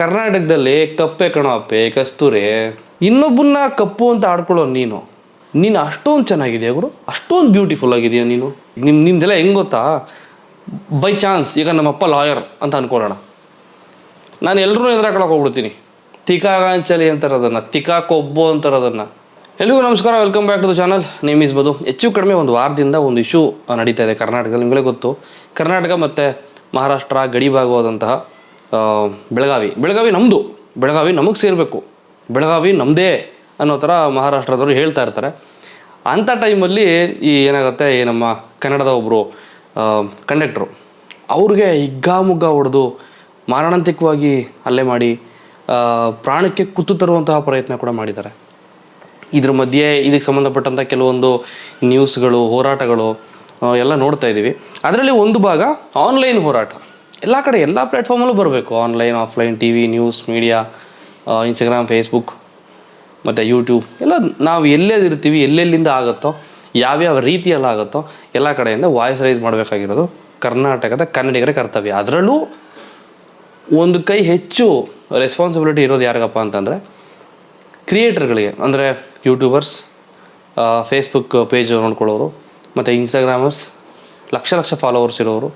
ಕರ್ನಾಟಕದಲ್ಲಿ ಕಪ್ಪೆ ಕಣೋ ಅಪ್ಪೆ ಕಸ್ತೂರಿ, ಇನ್ನೊಬ್ಬನ್ನ ಕಪ್ಪು ಅಂತ ಆಡ್ಕೊಳ್ಳೋ ನೀನು ಅಷ್ಟೊಂದು ಚೆನ್ನಾಗಿದೆಯಾ ಗುರು, ಅಷ್ಟೊಂದು ಬ್ಯೂಟಿಫುಲ್ ಆಗಿದೆಯಾ ನೀನು. ನಿಮ್ದೆಲ್ಲ ಹೆಂಗೆ ಗೊತ್ತಾ, ಬೈ ಚಾನ್ಸ್ ಈಗ ನಮ್ಮಪ್ಪ ಲಾಯರ್ ಅಂತ ಅನ್ಕೊಳ್ಳೋಣ, ನಾನು ಎಲ್ಲರೂ ಎದುರಾಕೊಳಕ್ಕೆ ಹೋಗ್ಬಿಡ್ತೀನಿ. ತಿಕಾಗಾಂಚಲಿ ಅಂತಾರದನ್ನು, ತಿಕಾ ಕೊಬ್ಬು ಅಂತಾರದನ್ನು. ಎಲ್ಲಿಗೂ ನಮಸ್ಕಾರ, welcome back to the channel. Name is Madhu. ಹೆಚ್ಚು ಕಡಿಮೆ ಒಂದು ವಾರದಿಂದ ಒಂದು ಇಶ್ಯೂ ನಡೀತಾ ಇದೆ ಕರ್ನಾಟಕದಲ್ಲಿ. ನಿಮಗೆ ಗೊತ್ತು, ಕರ್ನಾಟಕ ಮತ್ತು ಮಹಾರಾಷ್ಟ್ರ ಗಡಿ ಭಾಗವಾದಂತಹ ಬೆಳಗಾವಿ ನಮಗೆ ಸೇರಬೇಕು, ಬೆಳಗಾವಿ ನಮ್ಮದೇ ಅನ್ನೋ ಥರ ಮಹಾರಾಷ್ಟ್ರದವರು ಹೇಳ್ತಾ ಇರ್ತಾರೆ. ಅಂಥ ಟೈಮಲ್ಲಿ ಏನಾಗುತ್ತೆ, ನಮ್ಮ ಕನ್ನಡದ ಒಬ್ಬರು ಕಂಡಕ್ಟ್ರು ಅವ್ರಿಗೆ ಹಿಗ್ಗಾಮುಗ್ಗ ಹೊಡೆದು ಮಾರಣಾಂತಿಕವಾಗಿ ಹಲ್ಲೆ ಮಾಡಿ ಪ್ರಾಣಕ್ಕೆ ಕುತ್ತು ತರುವಂತಹ ಪ್ರಯತ್ನ ಕೂಡ ಮಾಡಿದ್ದಾರೆ. ಇದ್ರ ಮಧ್ಯೆ ಇದಕ್ಕೆ ಸಂಬಂಧಪಟ್ಟಂಥ ಕೆಲವೊಂದು ನ್ಯೂಸ್ಗಳು, ಹೋರಾಟಗಳು ಎಲ್ಲ ನೋಡ್ತಾ ಇದ್ದೀವಿ. ಅದರಲ್ಲಿ ಒಂದು ಭಾಗ ಆನ್ಲೈನ್ ಹೋರಾಟ. ಎಲ್ಲ ಕಡೆ ಎಲ್ಲ ಪ್ಲ್ಯಾಟ್ಫಾರ್ಮಲ್ಲೂ ಬರಬೇಕು, online, offline, T V, news, media, Instagram, Facebook ಮತ್ತು ಯೂಟ್ಯೂಬ್ ಎಲ್ಲ ನಾವು ಎಲ್ಲೆಲ್ಲಿರ್ತೀವಿ, ಎಲ್ಲೆಲ್ಲಿಂದ ಆಗುತ್ತೋ, ಯಾವ್ಯಾವ ರೀತಿಯಲ್ಲಿ ಆಗುತ್ತೋ ಎಲ್ಲ ಕಡೆಯಿಂದ ವಾಯ್ಸ್ ರೈಸ್ ಮಾಡಬೇಕಾಗಿರೋದು ಕರ್ನಾಟಕದ ಕನ್ನಡಿಗರ ಕರ್ತವ್ಯ. ಅದರಲ್ಲೂ ಒಂದು ಕೈ ಹೆಚ್ಚು ರೆಸ್ಪಾನ್ಸಿಬಿಲಿಟಿ ಇರೋದು ಯಾರಿಗಪ್ಪ ಅಂತಂದರೆ ಕ್ರಿಯೇಟರ್ಗಳಿಗೆ, ಅಂದರೆ ಯೂಟ್ಯೂಬರ್ಸ್, ಫೇಸ್ಬುಕ್ ಪೇಜ್ ನೋಡ್ಕೊಳ್ಳೋರು ಮತ್ತು ಇನ್ಸ್ಟಾಗ್ರಾಮರ್ಸ್, ಲಕ್ಷ ಫಾಲೋವರ್ಸ್ ಇರೋರು.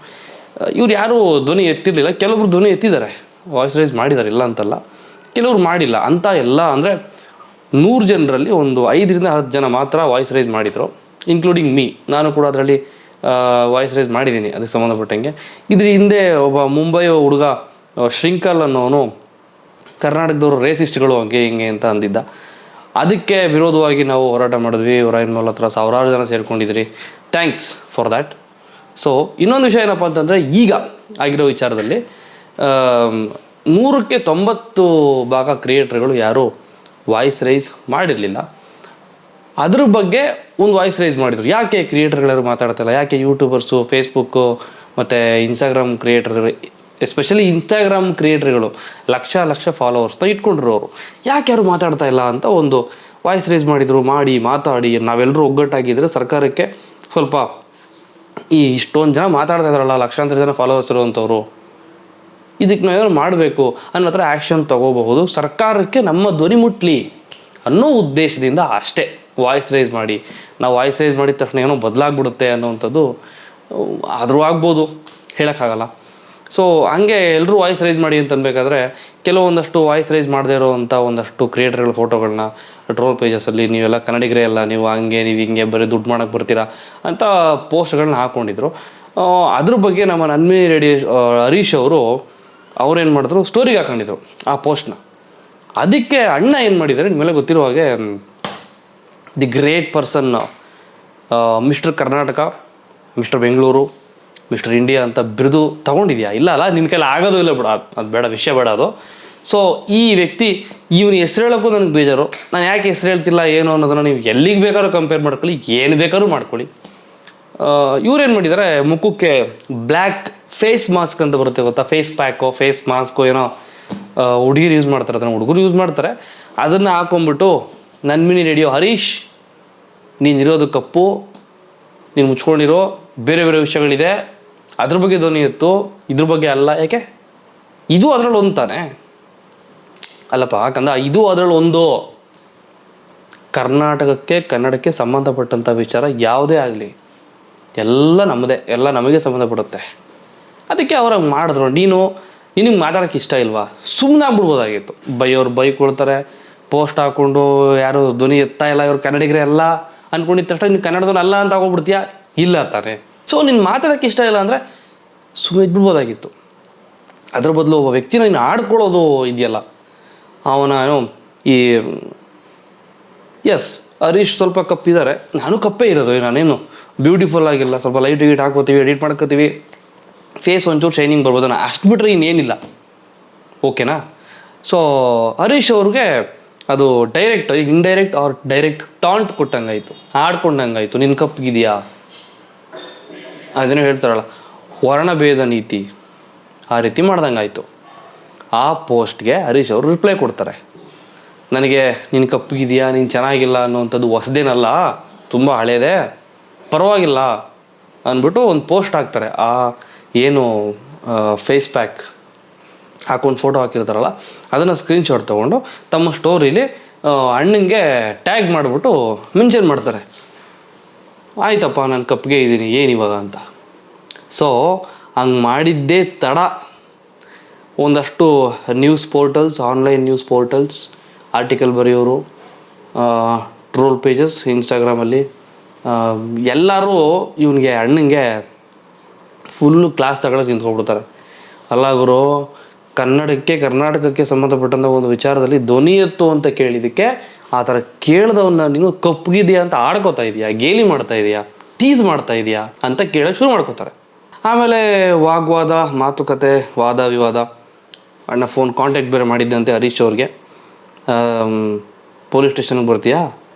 ಇವ್ರು ಯಾರೂ ಧ್ವನಿ ಎತ್ತಿರಲಿಲ್ಲ. ಕೆಲವೊಬ್ರು ಧ್ವನಿ ಎತ್ತಿದ್ದಾರೆ, ವಾಯ್ಸ್ ರೈಸ್ ಮಾಡಿದ್ದಾರೆ, ಇಲ್ಲ ಅಂತಲ್ಲ. ಕೆಲವರು ಮಾಡಿಲ್ಲ. ಅಂತ ಎಲ್ಲ ಅಂದರೆ 100 ಜನರಲ್ಲಿ ಒಂದು 5ರಿಂದ 10 ಜನ ಮಾತ್ರ ವಾಯ್ಸ್ ರೈಸ್ ಮಾಡಿದರು, ಇನ್ಕ್ಲೂಡಿಂಗ್ ಮೀ. ನಾನು ಕೂಡ ಅದರಲ್ಲಿ ವಾಯ್ಸ್ ರೈಸ್ ಮಾಡಿದ್ದೀನಿ ಅದಕ್ಕೆ ಸಂಬಂಧಪಟ್ಟಂಗೆ. ಇದ್ರ ಹಿಂದೆ ಒಬ್ಬ ಮುಂಬೈ ಹುಡುಗ ಶ್ರಿಂಕಲ್ ಅನ್ನೋನು ಕರ್ನಾಟಕದವರು ರೇಸಿಸ್ಟ್ಗಳು ಹಂಗೆ ಹಿಂಗೆ ಅಂತ ಅಂದಿದ್ದ. ಅದಕ್ಕೆ ವಿರೋಧವಾಗಿ ನಾವು ಹೋರಾಟ ಮಾಡಿದ್ವಿ. ಹೊರಗಿನ ಹತ್ರ ಸಾವಿರಾರು ಜನ ಸೇರ್ಕೊಂಡಿದ್ರಿ. Thanks for that. ಸೊ ಇನ್ನೊಂದು ವಿಷಯ ಏನಪ್ಪ ಅಂತಂದರೆ, ಈಗ ಆಗಿರೋ ವಿಚಾರದಲ್ಲಿ 100ಕ್ಕೆ 90% ಕ್ರಿಯೇಟರ್ಗಳು ಯಾರೂ ವಾಯ್ಸ್ ರೈಸ್ ಮಾಡಿರಲಿಲ್ಲ. ಅದ್ರ ಬಗ್ಗೆ ಒಂದು ವಾಯ್ಸ್ ರೈಸ್ ಮಾಡಿದರು. ಯಾಕೆ ಕ್ರಿಯೇಟರ್ಗಳ್ಯಾರು ಮಾತಾಡ್ತಾಯಿಲ್ಲ, ಯಾಕೆ ಯೂಟ್ಯೂಬರ್ಸು, ಫೇಸ್ಬುಕ್ಕು ಮತ್ತು ಇನ್ಸ್ಟಾಗ್ರಾಮ್ ಕ್ರಿಯೇಟರ್ಗಳು, ಎಸ್ಪೆಷಲಿ ಇನ್ಸ್ಟಾಗ್ರಾಮ್ ಕ್ರಿಯೇಟರ್ಗಳು ಲಕ್ಷ ಫಾಲೋವರ್ಸ್ನ ಇಟ್ಕೊಂಡಿರೋರು ಯಾಕೆ ಯಾರು ಮಾತಾಡ್ತಾ ಇಲ್ಲ ಅಂತ ಒಂದು ವಾಯ್ಸ್ ರೈಸ್ ಮಾಡಿದರು. ಮಾತಾಡಿ ನಾವೆಲ್ಲರೂ ಒಗ್ಗಟ್ಟಾಗಿದ್ದರೆ ಸರ್ಕಾರಕ್ಕೆ ಸ್ವಲ್ಪ ಇಷ್ಟೊಂದು ಜನ ಮಾತಾಡ್ತಾ ಇದ್ದಾರಲ್ಲ, ಲಕ್ಷಾಂತರ ಜನ ಫಾಲೋವರ್ಸ್ ಇರುವಂಥವ್ರು, ಇದಕ್ಕೆ ನಾವೇನಾದ್ರು ಮಾಡಬೇಕು ಅನ್ನೋ ಥರ ಆ್ಯಕ್ಷನ್ ತೊಗೋಬಹುದು. ಸರ್ಕಾರಕ್ಕೆ ನಮ್ಮ ಧ್ವನಿ ಮುಟ್ಲಿ ಅನ್ನೋ ಉದ್ದೇಶದಿಂದ ಅಷ್ಟೇ ವಾಯ್ಸ್ ರೈಸ್ ಮಾಡಿ. ನಾವು ವಾಯ್ಸ್ ರೈಸ್ ಮಾಡಿದ ತಕ್ಷಣ ಏನೋ ಬದಲಾಗ್ಬಿಡುತ್ತೆ ಅನ್ನೋವಂಥದ್ದು ಆದರೂ ಆಗ್ಬೋದು, ಹೇಳೋಕ್ಕಾಗಲ್ಲ. ಸೊ ಹಂಗೆ ಎಲ್ಲರೂ ವಾಯ್ಸ್ ರೈಸ್ ಮಾಡಿ ಅಂತ ಅನ್ಬೇಕಾದ್ರೆ ಕೆಲವೊಂದಷ್ಟು ವಾಯ್ಸ್ ರೈಸ್ ಮಾಡದೇ ಇರೋವಂಥ ಒಂದಷ್ಟು ಕ್ರಿಯೇಟರ್ಗಳ ಫೋಟೋಗಳನ್ನ ಟ್ರೋಲ್ ಪೇಜಸಲ್ಲಿ ನೀವೆಲ್ಲ ಕನ್ನಡಿಗರೇ ಅಲ್ಲ, ನೀವು ಹಿಂಗೆ ಬರೀ ದುಡ್ಡು ಮಾಡೋಕ್ಕೆ ಬರ್ತೀರಾ ಅಂತ ಪೋಸ್ಟ್ಗಳನ್ನ ಹಾಕ್ಕೊಂಡಿದ್ರು. ಅದ್ರ ಬಗ್ಗೆ ನಮ್ಮ ನನ್ಮಿ ರೆಡ್ಡಿ ಹರೀಶ್ ಅವ್ರೇನು ಮಾಡಿದ್ರು, ಸ್ಟೋರಿಗೆ ಹಾಕೊಂಡಿದ್ರು ಆ ಪೋಸ್ಟ್ನ. ಅದಕ್ಕೆ ಅಣ್ಣ ಏನು ಮಾಡಿದ್ದಾರೆ ನಿಮ್ಮೆಲ್ಲ ಗೊತ್ತಿರೋ ಹಾಗೆ, the great person mister Karnataka, mister Bengaluru, mister India ಅಂತ ಬಿರುದು ತೊಗೊಂಡಿದ್ಯಾ? ಇಲ್ಲ ನಿನ್ನ ಕೈಲಿ ಆಗೋದು ಇಲ್ಲ ಬಿಡ, ಅದು ಬೇಡ, ವಿಷಯ ಬೇಡ ಅದು. ಸೊ ಈ ವ್ಯಕ್ತಿ ಇವನು ಹೆಸ್ರು ಹೇಳೋಕ್ಕೂ ನನಗೆ ಬೇಜಾರು. ನಾನು ಯಾಕೆ ಹೆಸ್ರು ಹೇಳ್ತಿಲ್ಲ ಏನು ಅನ್ನೋದನ್ನು ನೀವು ಎಲ್ಲಿಗೆ ಬೇಕಾದ್ರೂ ಕಂಪೇರ್ ಮಾಡ್ಕೊಳ್ಳಿ, ಏನು ಬೇಕಾದ್ರೂ ಮಾಡ್ಕೊಳ್ಳಿ. ಇವ್ರೇನು ಮಾಡಿದ್ದಾರೆ, ಮುಖಕ್ಕೆ ಬ್ಲ್ಯಾಕ್ ಫೇಸ್ ಮಾಸ್ಕ್ ಅಂತ ಬರುತ್ತೆ ಗೊತ್ತಾ, ಫೇಸ್ ಪ್ಯಾಕೋ ಫೇಸ್ ಮಾಸ್ಕೋ ಏನೋ ಹುಡುಗಿರು ಯೂಸ್ ಮಾಡ್ತಾರೆ, ಅದನ್ನು ಹುಡುಗರು ಯೂಸ್ ಮಾಡ್ತಾರೆ. ಅದನ್ನು ಹಾಕೊಂಡ್ಬಿಟ್ಟು ನನ್ಮಿನಿ ರೇಡಿಯೋ ಹರೀಶ್, ನೀನಿರೋದು ಕಪ್ಪು, ನೀನು ಮುಚ್ಕೊಂಡಿರೋ ಬೇರೆ ವಿಷಯಗಳಿದೆ, ಅದ್ರ ಬಗ್ಗೆ ಧ್ವನಿ ಇತ್ತು, ಇದ್ರ ಬಗ್ಗೆ ಅಲ್ಲ. ಯಾಕೆ ಇದು ಅದರಲ್ಲಿ ಒಂದು ತಾನೆ ಅಲ್ಲಪ್ಪ, ಯಾಕಂದ್ರೆ ಇದು ಅದರಲ್ಲಿ ಒಂದು. ಕರ್ನಾಟಕಕ್ಕೆ ಕನ್ನಡಕ್ಕೆ ಸಂಬಂಧಪಟ್ಟಂಥ ವಿಚಾರ ಯಾವುದೇ ಆಗಲಿ ಎಲ್ಲ ನಮ್ಮದೇ, ಎಲ್ಲ ನಮಗೆ ಸಂಬಂಧಪಡುತ್ತೆ. ಅದಕ್ಕೆ ಅವ್ರಂಗೆ ಮಾಡಿದ್ರು. ನಿನಗೆ ಮಾತಾಡೋಕ್ಕೆ ಇಷ್ಟ ಇಲ್ವಾ, ಸುಮ್ಮನೆ ಆಗ್ಬಿಡ್ಬೋದಾಗಿತ್ತು. ಬೈಯೋರು ಬೈಕೊಳ್ತಾರೆ, ಪೋಸ್ಟ್ ಹಾಕ್ಕೊಂಡು ಯಾರು ಧ್ವನಿ ಎತ್ತಾ ಇಲ್ಲ, ಇವ್ರು ಕನ್ನಡಿಗರೇ ಅಲ್ಲ ಅಂದ್ಕೊಂಡಿದ್ದ ತಕ್ಷಣ ನೀನು ಕನ್ನಡದವ್ರು ಅಲ್ಲ ಅಂತ ಆಗೋಗ್ಬಿಡ್ತೀಯಾ? ಇಲ್ಲ ತಾನೆ. ಸೊ ನಿನ್ನ ಮಾತಾಡೋಕ್ಕೆ ಇಷ್ಟ ಇಲ್ಲ ಅಂದರೆ ಸುಮ್ಮನೆ ಇದ್ಬಿಡ್ಬೋದಾಗಿತ್ತು. ಅದ್ರ ಬದಲು ಒಬ್ಬ ವ್ಯಕ್ತಿನ ನೀನು ಆಡ್ಕೊಳ್ಳೋದು ಇದೆಯಲ್ಲ, ಅವನ ಎಸ್ ಹರೀಶ್ ಸ್ವಲ್ಪ ಕಪ್ಪಿದ್ದಾರೆ, ನಾನು ಕಪ್ಪೇ ಇರೋದು, ನಾನೇನು ಬ್ಯೂಟಿಫುಲ್ ಆಗಿಲ್ಲ, ಸ್ವಲ್ಪ ಲೈಟ್ ಗೀಟ್ ಹಾಕೋತೀವಿ, ಎಡಿಟ್ ಮಾಡ್ಕೋತೀವಿ, ಫೇಸ್ ಒಂಚೂರು ಶೈನಿಂಗ್ ಬರ್ಬೋದು, ನಾನು ಅಷ್ಟು ಬಿಟ್ಟರೆ ಇನ್ನೇನಿಲ್ಲ. ಓಕೆನಾ? ಸೊ ಹರೀಶ್ ಅವ್ರಿಗೆ ಅದು direct, indirect or direct taunt ಕೊಟ್ಟಂಗಾಯಿತು, ಆಡ್ಕೊಂಡಂಗಾಯಿತು. ನಿನ್ನ ಕಪ್ಪಿಗಿದೆಯಾ ಅದನ್ನೇ ಹೇಳ್ತಾರಲ್ಲ, ವರ್ಣಭೇದ ನೀತಿ, ಆ ರೀತಿ ಮಾಡ್ದಂಗಾಯಿತು. ಆ ಪೋಸ್ಟ್ಗೆ ಹರೀಶ್ ಅವರು ರಿಪ್ಲೈ ಕೊಡ್ತಾರೆ, ನನಗೆ ನಿನ್ನ ಕಪ್ಪಿಗಿದೆಯಾ, ನೀನು ಚೆನ್ನಾಗಿಲ್ಲ ಅನ್ನೋವಂಥದ್ದು ಹೊಸದೇನಲ್ಲ, ತುಂಬ ಹಳೇದೇ, ಪರವಾಗಿಲ್ಲ ಅಂದ್ಬಿಟ್ಟು ಒಂದು ಪೋಸ್ಟ್ ಹಾಕ್ತಾರೆ. ಏನು ಫೇಸ್ ಪ್ಯಾಕ್ ಹಾಕೊಂಡು ಫೋಟೋ ಹಾಕಿರ್ತಾರಲ್ಲ ಅದನ್ನು ಸ್ಕ್ರೀನ್ಶಾಟ್ ತೊಗೊಂಡು ತಮ್ಮ ಸ್ಟೋರಿಲಿ ಅಣ್ಣಂಗೆ ಟ್ಯಾಗ್ ಮಾಡಿಬಿಟ್ಟು ಮೆನ್ಷನ್ ಮಾಡ್ತಾರೆ, ಆಯ್ತಪ್ಪ ನಾನು ಕಪ್ಪಿಗೆ ಇದ್ದೀನಿ ಏನಿವಾಗ ಅಂತ. ಸೊ ಹಂಗೆ ಮಾಡಿದ್ದೇ ತಡ ಒಂದಷ್ಟು news portals, online news portals, article ಬರೆಯೋರು, ಟ್ರೋಲ್ ಪೇಜಸ್ ಇನ್ಸ್ಟಾಗ್ರಾಮಲ್ಲಿ ಎಲ್ಲರೂ ಇವನಿಗೆ ಅಣ್ಣಂಗೆ ಫುಲ್ಲು ಕ್ಲಾಸ್ ತಗೊಳ್ಳೋಕೆ ನಿಂತ್ಕೊಂಡ್ಬಿಡ್ತಾರೆ. ಅಲ್ಲ ಗುರು, ಕರ್ನಾಟಕಕ್ಕೆ ಸಂಬಂಧಪಟ್ಟಂಥ ಒಂದು ವಿಚಾರದಲ್ಲಿ ಧ್ವನಿ ಎತ್ತು ಅಂತ ಕೇಳಿದ್ದಕ್ಕೆ ಆ ಥರ ಕೇಳ್ದವನ್ನ ನೀನು ಕಪ್ಪಗಿದೆಯಾ ಅಂತ ಆಡ್ಕೋತಾ ಇದೆಯಾ, ಗೇಲಿ ಮಾಡ್ತಾ ಇದೆಯಾ, ಟೀಸ್ ಮಾಡ್ತಾ ಇದೆಯಾ ಅಂತ ಕೇಳೋಕ್ಕೆ ಶುರು ಮಾಡ್ಕೋತಾರೆ. ಆಮೇಲೆ ವಾಗ್ವಾದ, ಮಾತುಕತೆ, ವಾದ ವಿವಾದ. ಅಣ್ಣ ಫೋನ್ ಕಾಂಟ್ಯಾಕ್ಟ್ ಬೇರೆ ಮಾಡಿದ್ದಂತೆ ಹರೀಶ್ ಅವ್ರಿಗೆ. ಪೊಲೀಸ್ ಸ್ಟೇಷನ್ಗೆ ಬರ್ತೀಯಾ,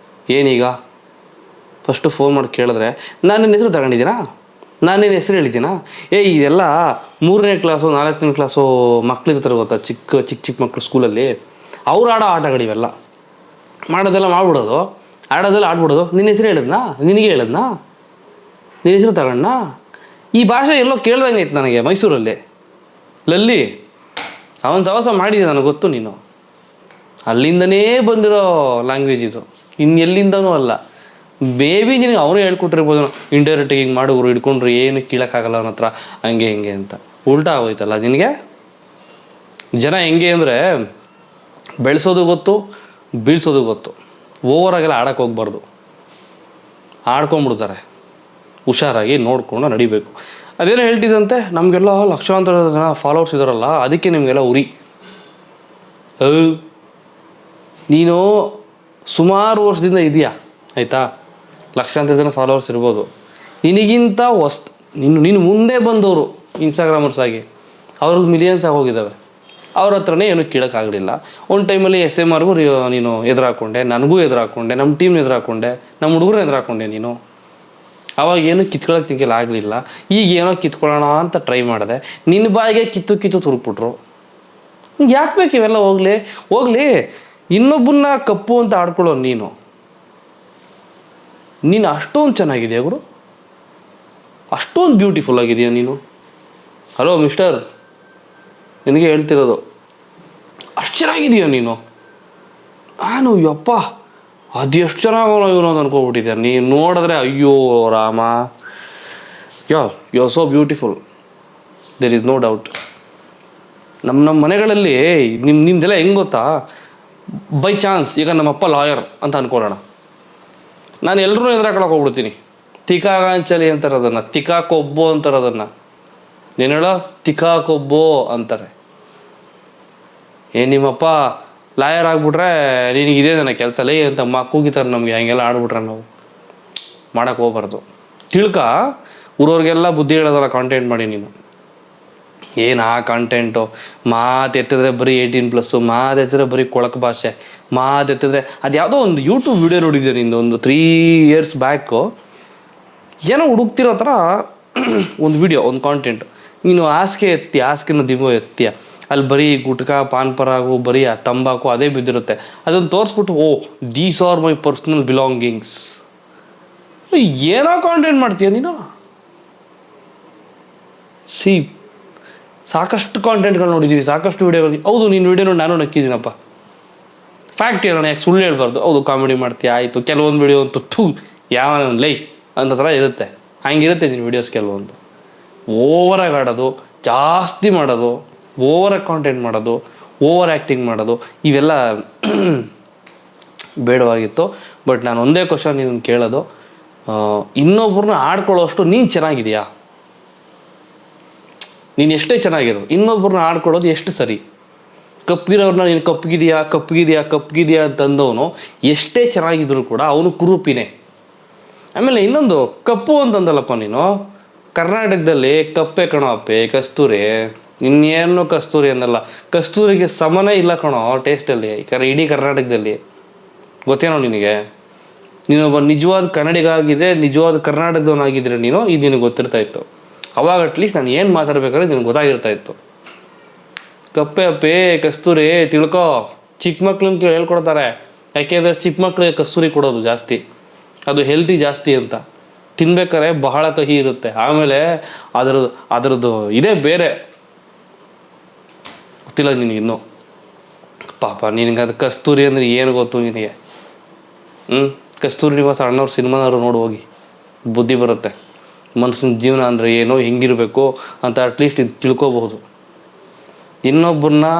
ಏನೀಗ? ಫಸ್ಟು ಫೋನ್ ಮಾಡಿ ಕೇಳಿದ್ರೆ ನಾನು ನಿನ್ನ ಹೆಸರು ತಗೊಂಡಿದ್ದೀನಾ, ನಾನು ನಿನ್ನ ಹೆಸರು ಹೇಳಿದ್ದೀನಾ? ಇದೆಲ್ಲ 3ನೇ ಕ್ಲಾಸು 4ನೇ ಕ್ಲಾಸು ಮಕ್ಳಿರ್ತಾರೆ ಗೊತ್ತಾ, ಚಿಕ್ಕ ಮಕ್ಕಳು ಸ್ಕೂಲಲ್ಲಿ, ಅವ್ರು ಆಡೋ ಆಟಗಳಿವೆಲ್ಲ. ಮಾಡೋದೆಲ್ಲ ಮಾಡ್ಬಿಡೋದು, ಆಡೋದೆಲ್ಲ ಆಡ್ಬಿಡೋದು. ನಿನ್ನ ಹೆಸರು ಹೇಳಿದ್ನಾ, ನಿನಗೆ ಹೇಳಿದ್ನಾ, ನಿನ್ನ ಹೆಸರು ತಗೊಂಡ್ನಾ? ಈ ಭಾಷೆ ಎಲ್ಲೋ ಕೇಳ್ದಂಗೆ ಐತೆ ನನಗೆ ಮೈಸೂರಲ್ಲಿ. ಲಲ್ಲಿ ಅವನ ಸವಾಸ ಮಾಡಿದೆ ನನಗೆ ಗೊತ್ತು, ನೀನು ಅಲ್ಲಿಂದನೇ ಬಂದಿರೋ ಲ್ಯಾಂಗ್ವೇಜ್ ಇದು, ಇನ್ನೆಲ್ಲಿಂದನೂ ಅಲ್ಲ. ಬೇಬಿ ನಿನಗೆ ಅವನು ಹೇಳ್ಕೊಟ್ಟಿರ್ಬೋದು, ಇಂಡೈರೆಕ್ಟಾಗಿ ಹಿಂಗೆ ಮಾಡೋರು ಹಿಡ್ಕೊಂಡ್ರು ಏನು ಕೀಳಕ್ಕಾಗಲ್ಲ ಅವನ ಹತ್ರ, ಹಂಗೆ ಹಿಂಗೆ ಅಂತ. ಉಲ್ಟಾ ಆಗೋಯ್ತಲ್ಲ ನಿನಗೆ. ಜನ ಹೆಂಗೆ ಅಂದರೆ ಬೆಳೆಸೋದು ಗೊತ್ತು, ಬೀಳ್ಸೋದು ಗೊತ್ತು. ಓವರಾಗೆಲ್ಲ ಆಡೋಕ್ಕೆ ಹೋಗ್ಬಾರ್ದು, ಆಡ್ಕೊಂಬಿಡ್ತಾರೆ. ಹುಷಾರಾಗಿ ನೋಡಿಕೊಂಡು ನಡಿಬೇಕು. ಅದೇನೋ ಹೇಳ್ತಿದ್ದಂತೆ, ನಮಗೆಲ್ಲ ಲಕ್ಷಾಂತರ ಜನ ಫಾಲೋವರ್ಸ್ ಇದ್ದಾರಲ್ಲ, ಅದಕ್ಕೆ ನಿಮಗೆಲ್ಲ ಉರಿ. ನೀನು ಸುಮಾರು ವರ್ಷದಿಂದ ಇದೆಯಾ ಆಯಿತಾ, ಲಕ್ಷಾಂತರ ಜನ ಫಾಲೋವರ್ಸ್ ಇರ್ಬೋದು. ನಿನಗಿಂತ ನೀನು ಮುಂದೆ ಬಂದವರು ಇನ್ಸ್ಟಾಗ್ರಾಮರ್ಸ್ ಆಗಿ ಅವ್ರಿಗೆ ಮಿಲಿಯನ್ಸ್ ಆಗಿ ಹೋಗಿದ್ದಾವೆ. ಅವ್ರ ಹತ್ರನೇ ಏನೂ ಕೇಳೋಕ್ಕಾಗಲಿಲ್ಲ. ಒಂದು ಟೈಮಲ್ಲಿ SMRಗೂ ನೀನು ಎದುರಾಕೊಂಡೆ, ನನಗೂ ಎದುರಾಕೊಂಡೆ, ನಮ್ಮ ಟೀಮ್ ಎದುರಾಕೊಂಡೆ, ನಮ್ಮ ಹುಡುಗರು ಎದುರಾಕೊಂಡೆ. ನೀನು ಅವಾಗ ಏನೂ ಕಿತ್ಕೊಳ್ಳೋಕೆ ತಿಂಕೆಲ್ಲ ಆಗಲಿಲ್ಲ. ಈಗ ಏನೋ ಕಿತ್ಕೊಳ್ಳೋಣ ಅಂತ ಟ್ರೈ ಮಾಡಿದೆ, ನಿನ್ನ ಬಾಯಿಗೆ ಕಿತ್ತು ತುರುಕ್ಬಿಟ್ರು. ಯಾಕೆ ಬೇಕು ಇವೆಲ್ಲ? ಹೋಗ್ಲಿ ಇನ್ನೊಬ್ಬನ್ನ ಕಪ್ಪು ಅಂತ ಆಡ್ಕೊಳ್ಳೋ ನೀನು ಅಷ್ಟೊಂದು ಚೆನ್ನಾಗಿದೆಯಾ ಗುರು, ಅಷ್ಟೊಂದು ಬ್ಯೂಟಿಫುಲ್ ಆಗಿದೆಯಾ ನೀನು. ಹಲೋ ಮಿಸ್ಟರ್, ನಿನಗೆ ಹೇಳ್ತಿರೋದು, ಅಷ್ಟು ಚೆನ್ನಾಗಿದೆಯಾ ನೀನು. ನಾನು ಯಪ್ಪ ಅದೆಷ್ಟು ಚೆನ್ನಾಗೋ ಇವನು ಅಂತ ಅನ್ಕೋಬಿಟ್ಟಿದ್ದೆ. ನೀನು ನೋಡಿದ್ರೆ ಅಯ್ಯೋ Rama, you are so beautiful, there is no doubt. ನಮ್ಮ ಮನೆಗಳಲ್ಲಿ ನಿಮ್ದೆಲ್ಲ ಹೆಂಗೆ ಗೊತ್ತಾ, ಬೈ ಚಾನ್ಸ್ ಈಗ ನಮ್ಮಪ್ಪ ಲಾಯರ್ ಅಂತ ಅಂದ್ಕೊಳ್ಳೋಣ, ನಾನು ಎಲ್ಲರೂ ಎದುರಾಕೊಳಕ್ಕೆ ಹೋಗ್ಬಿಡ್ತೀನಿ. ತಿಕಾಗಾಂಚಲಿ ಅಂತಾರೆ ಅದನ್ನು, ತಿಕಾ ಕೊಬ್ಬೋ ಅಂತಾರೆ ಅದನ್ನು. ಏನು ಹೇಳೋ, ತಿಕಾ ಕೊಬ್ಬೋ ಅಂತಾರೆ. ನಿಮ್ಮಪ್ಪ ಲಾಯರ್ ಆಗಿಬಿಟ್ರೆ ನಿನಗಿದೆ ನನ್ನ ಕೆಲಸ ಲೇ ಅಂತ ಕೂಗಿತಾರೆ ನಮಗೆ. ಹಂಗೆಲ್ಲ ಆಡ್ಬಿಟ್ರೆ ನಾವು ಮಾಡೋಕ್ಕೆ ಹೋಗ್ಬಾರ್ದು. ಊರವ್ರಿಗೆಲ್ಲ ಬುದ್ಧಿ ಹೇಳೋದಲ್ಲ ಕಾಂಟೆಂಟ್ ಮಾಡಿ. ನೀನು ಏನು ಆ ಕಾಂಟೆಂಟು, ಮಾತು ಎತ್ತಿದ್ರೆ ಬರೀ 18+, ಮಾತು ಎತ್ತಿದ್ರೆ ಬರೀ ಕೊಳಕು ಭಾಷೆ, ಮಾತು ಎತ್ತಿದ್ರೆ ಅದು ಯಾವುದೋ ಒಂದು ಯೂಟ್ಯೂಬ್ ವಿಡಿಯೋ ನೋಡಿದ್ದೆ ನಿಂದು ಒಂದು 3 years ಬ್ಯಾಕು. ಏನೋ ಹುಡುಕ್ತಿರೋ ಥರ ಒಂದು ವಿಡಿಯೋ, ಒಂದು ಕಾಂಟೆಂಟು. ನೀನು ಹಾಸಿಗೆನ ದಿಮ್ಮೋ ಎತ್ತೀಯ, ಅಲ್ಲಿ ಬರೀ ಗುಟ್ಕಾ, ಪಾನ್ ಪರಾಗು, ಬರೀ ತಂಬಾಕು ಅದೇ ಬಿದ್ದಿರುತ್ತೆ. ಅದನ್ನು ತೋರಿಸ್ಬಿಟ್ಟು these are my personal belongings. ಏನೋ ಕಾಂಟೆಂಟ್ ಮಾಡ್ತೀಯ ನೀನು. ಸಾಕಷ್ಟು ಕಾಂಟೆಂಟ್ಗಳು ನೋಡಿದ್ದೀವಿ, ಸಾಕಷ್ಟು ವೀಡಿಯೋಗಳು. ಹೌದು, ನೀನು ವೀಡಿಯೋ ನೋಡಿ ನಾನು ನಕ್ಕಿದ್ದೀನಪ್ಪ. ಫ್ಯಾಕ್ಟ್ ಹೇಳೋಣ, ಯಾಕೆ ಸುಳ್ಳು ಹೇಳ್ಬಾರ್ದು. ಹೌದು, ಕಾಮಿಡಿ ಮಾಡ್ತೀಯ, ಆಯಿತು. ಕೆಲವೊಂದು ವೀಡಿಯೋ ಅಂತೂ ಯಾವ ಲೈ ಅಂತ ಥರ ಇರುತ್ತೆ. ಹಂಗಿರುತ್ತೆ ನಿನ್ನ ವೀಡಿಯೋಸ್ ಕೆಲವೊಂದು. ಓವರಾಗಿ ಆಡೋದು, ಜಾಸ್ತಿ ಮಾಡೋದು, ಓವರಾಗಿ ಕಾಂಟೆಂಟ್ ಮಾಡೋದು, ಓವರ್ ಆ್ಯಕ್ಟಿಂಗ್ ಮಾಡೋದು, ಇವೆಲ್ಲ ಬೇಡವಾಗಿತ್ತು. ಬಟ್ ನಾನು ಒಂದೇ ಕ್ವಶನ್ ನೀನು ಕೇಳೋದು, ಇನ್ನೊಬ್ಬರನ್ನ ಆಡ್ಕೊಳ್ಳೋ ಅಷ್ಟು ನೀನು ಚೆನ್ನಾಗಿದೆಯಾ? ನೀನು ಎಷ್ಟೇ ಚೆನ್ನಾಗಿರೋ ಇನ್ನೊಬ್ಬರನ್ನ ಆಡ್ಕೊಳ್ಳೋದು ಎಷ್ಟು ಸರಿ? ಕಪ್ಪಿರೋರನ್ನ ನೀನು ಕಪ್ಪಗಿದೆಯಾ ಅಂತಂದವನು ಎಷ್ಟೇ ಚೆನ್ನಾಗಿದ್ರು ಕೂಡ ಅವನು ಕುರೂಪಿನೇ. ಆಮೇಲೆ ಇನ್ನೊಂದು, ಕಪ್ಪು ಅಂತಂದಲ್ಲಪ್ಪ ನೀನು, ಕರ್ನಾಟಕದಲ್ಲಿ ಕಪ್ಪೆ ಕಣೋ ಅಪ್ಪೆ, ಕಸ್ತೂರಿ. ಇನ್ನೇನು ಕಸ್ತೂರಿ ಅನ್ನಲ್ಲ, ಕಸ್ತೂರಿಗೆ ಸಮನೇ ಇಲ್ಲ ಕಣೋ ಟೇಸ್ಟಲ್ಲಿ ಇಡೀ ಕರ್ನಾಟಕದಲ್ಲಿ. ಗೊತ್ತೇನೋ ನಿನಗೆ? ನೀನೊಬ್ಬ ನಿಜವಾದ ಕನ್ನಡಿಗ ಆಗಿದೆ, ನಿಜವಾದ ಕರ್ನಾಟಕದವನಾಗಿದ್ದರೆ ನೀನು ಇದು ನಿನಗೆ ಗೊತ್ತಿರ್ತಾ ಇತ್ತು. ಅವಾಗ ಅಟ್ಲೀಸ್ಟ್ ನಾನು ಏನು ಮಾತಾಡ್ಬೇಕಾದ್ರೆ ನಿನಗೆ ಗೊತ್ತಾಗಿರ್ತಾ ಇತ್ತು. ಕಪ್ಪೆ ಅಪ್ಪೆ ಕಸ್ತೂರಿ ತಿಳ್ಕೊ. ಚಿಕ್ಕ ಮಕ್ಳನ್ನ ಹೇಳ್ಕೊಡ್ತಾರೆ, ಯಾಕೆಂದರೆ ಚಿಕ್ಕ ಮಕ್ಳಿಗೆ ಕಸ್ತೂರಿ ಕೊಡೋದು ಜಾಸ್ತಿ, ಅದು ಹೆಲ್ತಿ ಜಾಸ್ತಿ ಅಂತ. ತಿನ್ಬೇಕಾದ್ರೆ ಬಹಳ ಕಹಿ ಇರುತ್ತೆ, ಆಮೇಲೆ ಅದರದ್ದು ಇದೇ ಬೇರೆ. ಗೊತ್ತಿಲ್ಲ ನಿನಗಿನ್ನೂ. ಪಾಪ ನಿನಗೆ ಅದು ಕಸ್ತೂರಿ ಅಂದರೆ ಏನು ಗೊತ್ತು ನಿನಗೆ? ಕಸ್ತೂರಿ ನಿವಾಸ ಅಣ್ಣವ್ರ ಸಿನಿಮಾನವರು ನೋಡಿ ಹೋಗಿ, ಬುದ್ಧಿ ಬರುತ್ತೆ. ಮನುಷ್ಯನ ಜೀವನ ಅಂದರೆ ಏನೋ ಹೆಂಗಿರಬೇಕು ಅಂತ ಅಟ್ಲೀಸ್ಟ್ ಇದು ತಿಳ್ಕೊಬಹುದು. ಇನ್ನೊಬ್ಬರನ್ನ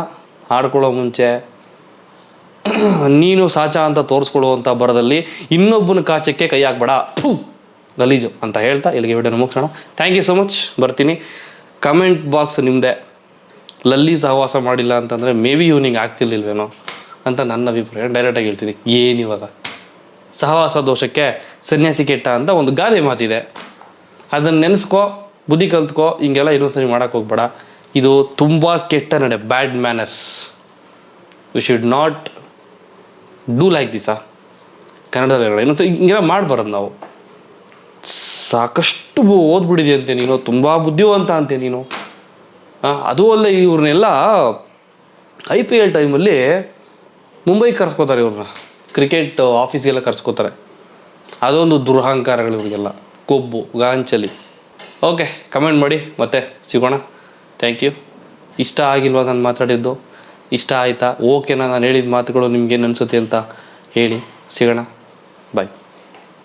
ಆಡ್ಕೊಳ್ಳೋ ಮುಂಚೆ ನೀನು ಸಾಚ ಅಂತ ತೋರಿಸ್ಕೊಳ್ಳುವಂಥ ಬರದಲ್ಲಿ ಇನ್ನೊಬ್ಬನ ಕಾಚಕ್ಕೆ ಕೈ ಹಾಕ್ಬೇಡ, ಗಲೀಜು ಅಂತ ಹೇಳ್ತಾ ಇಲ್ಲಿಗೆ ವಿಡಿಯೋನ ಮುಗಿಸೋಣ. Thank you so much. ಬರ್ತೀನಿ. ಕಮೆಂಟ್ ಬಾಕ್ಸ್ ನಿಮ್ಮದೇ. ಲಲ್ಲಿ ಸಹವಾಸ ಮಾಡಿಲ್ಲ ಅಂತಂದರೆ ಮೇ ಬಿ ಇವ್ನಿಗೆ ಆಗ್ತಿರ್ಲಿಲ್ವೇನೋ ಅಂತ ನನ್ನ ಅಭಿಪ್ರಾಯ. ಡೈರೆಕ್ಟಾಗಿ ಹೇಳ್ತೀನಿ, ಏನಿವಾಗ ಸಹವಾಸ ದೋಷಕ್ಕೆ ಸನ್ಯಾಸಿ ಕೆಟ್ಟ ಅಂತ ಒಂದು ಗಾದೆ ಮಾತಿದೆ. ಅದನ್ನು ನೆನೆಸ್ಕೋ, ಬುದ್ಧಿ ಕಲ್ತ್ಕೋ. ಹಿಂಗೆಲ್ಲ ಇನ್ನೊಂದ್ಸರಿ ಮಾಡೋಕ್ಕೆ ಹೋಗ್ಬೇಡ. ಇದು ತುಂಬ ಕೆಟ್ಟ ನಡೆ, bad manners. We should not do like ದಿಸ. ಕನ್ನಡದಲ್ಲಿ ಹೇಳೋಣ, ಇನ್ನೊಂದ್ಸರಿ ಹಿಂಗೆಲ್ಲ ಮಾಡಬಾರದು ನಾವು. ಸಾಕಷ್ಟು ಓದ್ಬಿಟ್ಟಿದೆ ನೀನು, ತುಂಬ ಬುದ್ಧಿವಂತ ಅಂತೆ ನೀನು. ಅದು ಅಲ್ಲ, ಇವ್ರನ್ನೆಲ್ಲ IPL ಟೈಮಲ್ಲಿ ಮುಂಬೈಗೆ ಕರ್ಸ್ಕೋತಾರೆ, ಇವ್ರನ್ನ ಕ್ರಿಕೆಟ್ ಆಫೀಸ್ಗೆಲ್ಲ ಕರ್ಸ್ಕೋತಾರೆ. ಅದೊಂದು ದುರಹಂಕಾರಗಳು ಇವ್ರಿಗೆಲ್ಲ, ಕೊಬ್ಬು ಗಾಂಚಲಿ. ಓಕೆ, ಕಮೆಂಟ್ ಮಾಡಿ, ಮತ್ತೆ ಸಿಗೋಣ. Thank you. ಇಷ್ಟ ಆಗಿಲ್ವಾ ನಾನು ಮಾತಾಡಿದ್ದು? ಇಷ್ಟ ಆಯಿತಾ? ಓಕೆನಾ ನಾನು ಹೇಳಿದ ಮಾತುಗಳು ನಿಮ್ಗೇನು ಅನಿಸುತ್ತೆ ಅಂತ ಹೇಳಿ. ಸಿಗೋಣ. ಬಾಯ್.